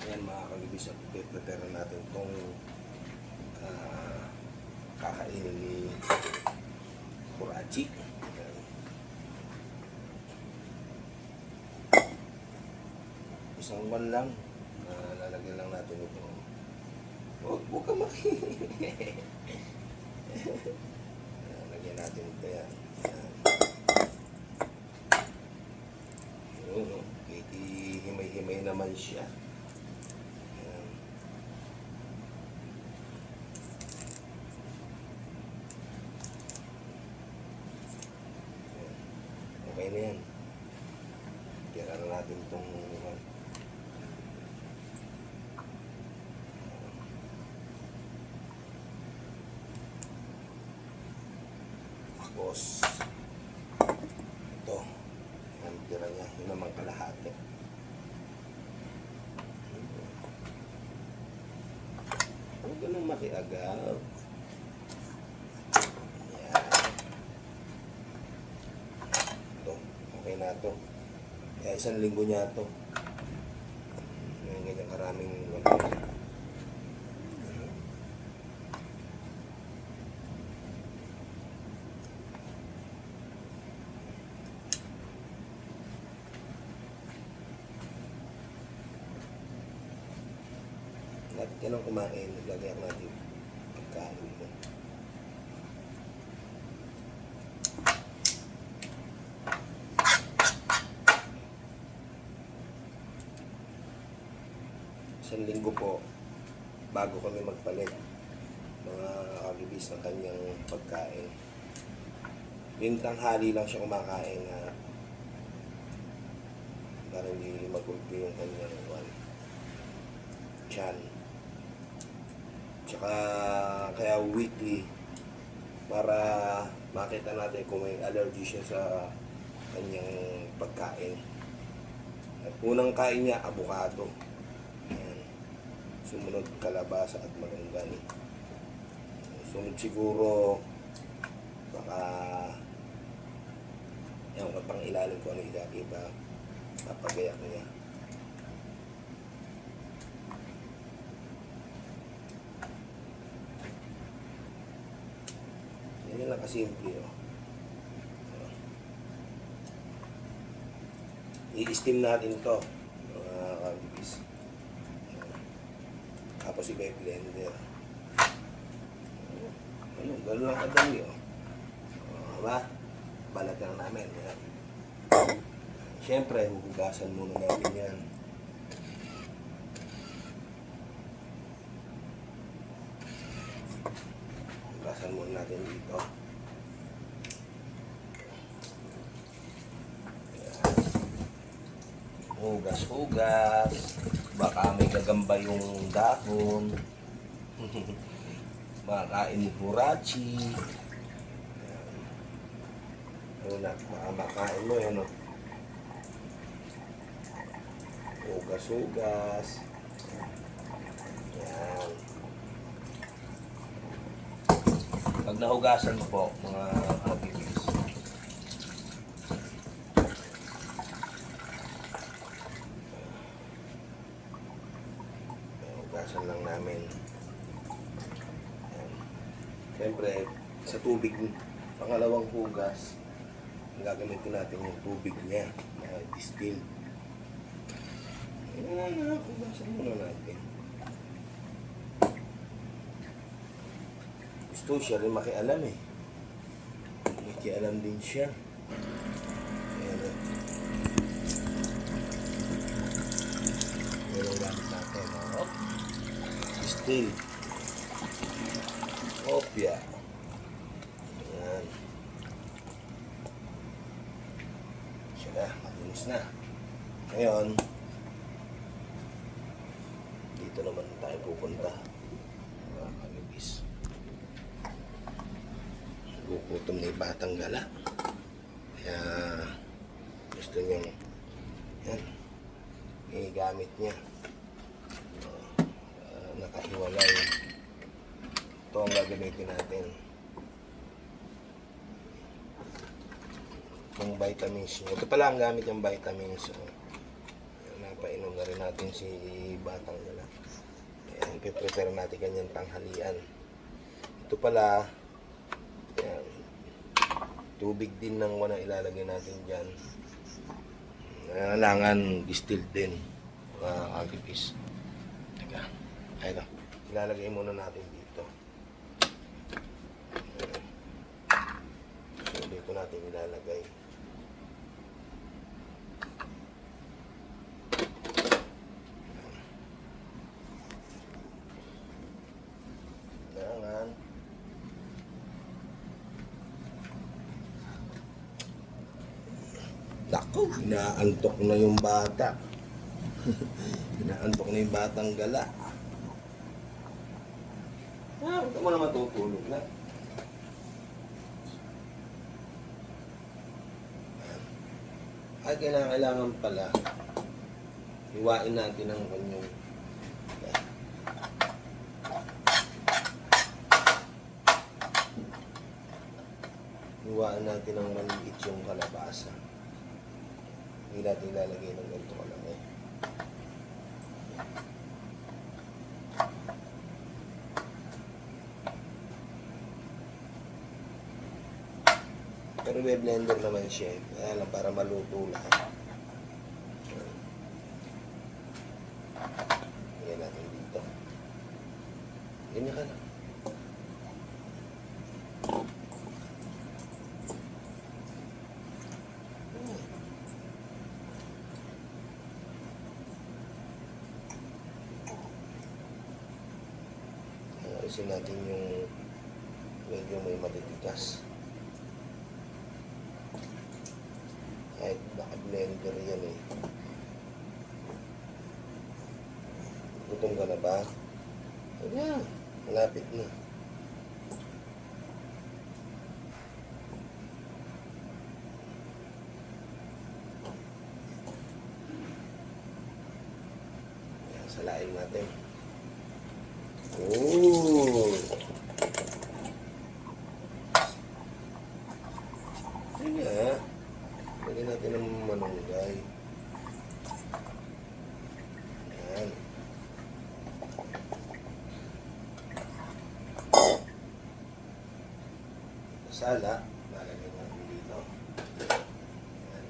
Ayan mga kalibis, at i-prepare natin itong kakainin ni Kurachi. Ayan. Isang buwan lang, lalagyan lang natin ito. Huwag ka makinig. Lagyan natin ito yan. Ayan. Himay-himay naman siya. Ayan. Okay na yan. Tira na natin itong tapos ito ang tira niya, yun naman kalahati. Huwag ganun makiagaw. Yan. Ito, okay na ito. Kaya isang linggo niya ito. May ganyan karaming natin yan ang kumain, naglagyan natin pagkain mo. Isang linggo po bago kami magpalit mga kalibis ng kanyang pagkain. Yung tanghali lang siya kumakain na para hindi magulpi yung kanyang tiyan. Tsaka kaya weekly para makita natin kung may allergy siya sa kanyang pagkain. At unang kain niya, avocado. Ayan. Sumunod kalabasa at malunggay. Sunod siguro baka yung pang ilalim ko ano iba papagayak niya. Yan lang kasimple. I-steam natin ito mga kalibis. Tapos i-blender. Ayun, gano'n lang kadali. Diba? Balat lang namin. Yan. Siyempre, huhugasan muna natin yan. Hugasan muna natin dito. Hugas. Baka may gagamba yung dahon. Makain ni Kurachi. Ayun na, baka makain mo yan. Hugas. Yan. Pag nahugasan po, mga kalibis, hugasan lang namin. Ayan. Siyempre, sa tubig, pangalawang hugas, gagamitin natin yung tubig niya na distill. Ayan, hugasan muna natin. Gusto siya rin makialam eh. Makialam din siya. Ayan o. Ayan ang gamit natin. Still. Opya. Ayan. Siya na. Malinis na. Ngayon, dito naman tayo pupunta. Mga kalibis. Gugutom na yung batang gala. Kaya gusto niyang yan, gamit niya. Nakahiwalay. Ito ang gagamitin natin. Yung vitamins niya. Ito pala ang gamit yung vitamins. Napainom na rin natin si Batang Gala. Ayan, ipiprepare natin kanyang tanghalian. Ito pala, ayan, tubig din ng wala ilalagay natin dyan. Kailangan distilled din, mga kagipis. Teka, ayun, ilalagay muna natin dito. So, dito natin ilalagay. Kailangan Naku, inaantok na yung bata. Inaantok na yung Batang Gala. Ito mo na matutulog na. Ay, kailangan pala hiwain natin ang kanyang hiwaan natin ang maliit yung kalabasa. Hindi natin ilalagay ng ganito kalaki. Pero may blender naman siya. Kaya lang para maluto lahat. Lagyan natin dito. Ganyan ka lang. Ayusin natin yung medyo may matitigas. Kahit naka-blender yan eh. Gutom ka na ba? Ayan, malapit na. Ayan, salain natin. Oh! Sige ha. Lagyan natin ng manunggay. Ayan. Sala. Lalagyan natin dito. Ayan.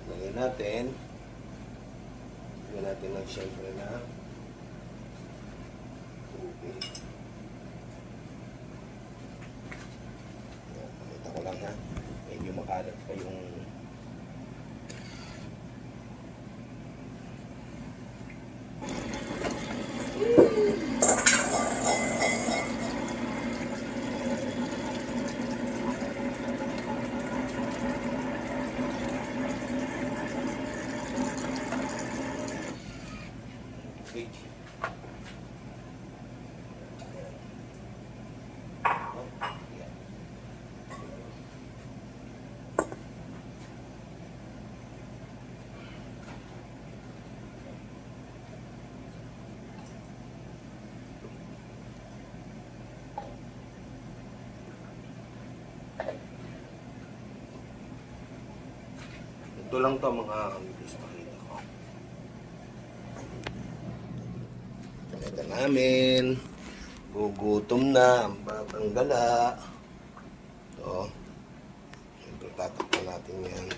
Lagyan natin. Lagyan natin ng syempre na tubig. Pakita ko lang ha. Medyo makalat pa yung tubig. Ito lang to mga kamilis, pakita ko. Pakita namin. Gugutom na ang Batang Gala. Ito. Siyempre tatakpan natin yan.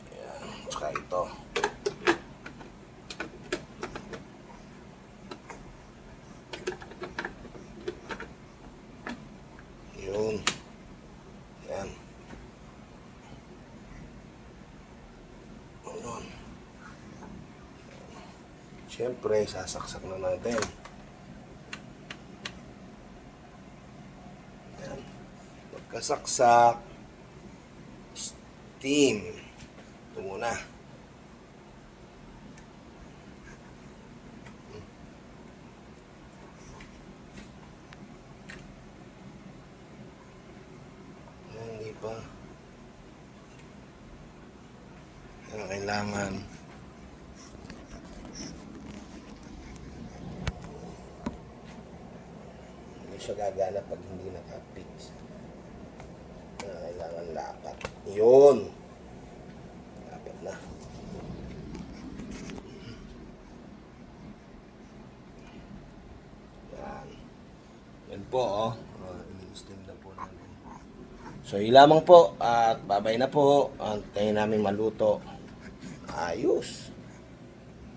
Ayan. Tsaka ito. Yun. Yan. Yun. Siyempre, sasaksak na natin. Yan. Pagkasaksak, steam. Ito muna. Hindi pa. Kaya kailangan siya gagana pag hindi naka-fix. Kailangan dapat. Yun. Dapat na. Yan. Yan po, oh. Ini-steam na po namin. So, yun lamang po. At babay na po. Antayin namin maluto. Ayos.